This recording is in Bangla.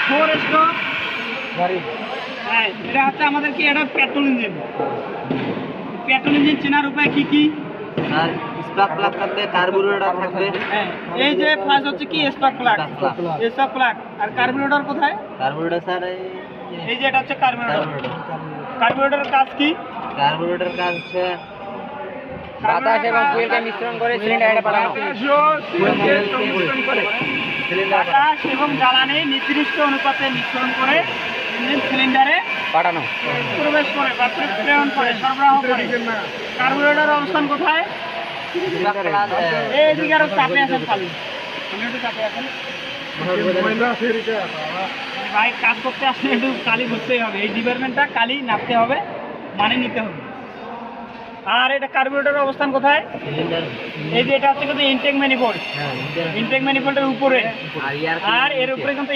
ফোর স্ট্রোক গাড়ি। হ্যাঁ, এটা হচ্ছে আমাদের কি এটা পেট্রোল ইঞ্জিন। পেট্রোল ইঞ্জিন চেনার উপায় কি কি? আর স্পার্ক প্লাগ থাকবে, কার্বোরেটর থাকবে। হ্যাঁ, এই যে ফার্স্ট হচ্ছে কি স্পার্ক প্লাগ। স্পার্ক প্লাগ আর কার্বোরেটর কোথায়? কার্বোরেটর স্যার এই যে এটা হচ্ছে কার্বোরেটর। কার্বোরেটরের কাজ কি? কার্বোরেটর কাজ হচ্ছে বাতাস এবং ফুয়েলকে মিশ্রণ করে সিলিন্ডারে পাঠানো। বাতাস এবং জ্বালানি নির্দিষ্ট অনুপাতে মিশ্রণ করে ইঞ্জিন সিলিন্ডারে পাঠানো। প্রবেশ করে বা প্রেরণ করে, সরবরাহ করে। কার্বোরেটর অবস্থান কোথায়? এইদিকে আরো চাপে আছেন খালি, আপনি একটু চাপে আছেন ভাই, কাজ করতে আসলে একটু কালি বুঝতেই হবে। এই ডিপার্টমেন্টটা কালি নাপতে হবে, মানে নিতে হবে। আর এটা কার্বোরেটরের অবস্থান কোথায়? এই যে এটা হচ্ছে কিন্তু ইনটেক ম্যানিফোল্ড। ইনটেক ম্যানিফোল্ডের উপরে, আর এর উপরে কিন্তু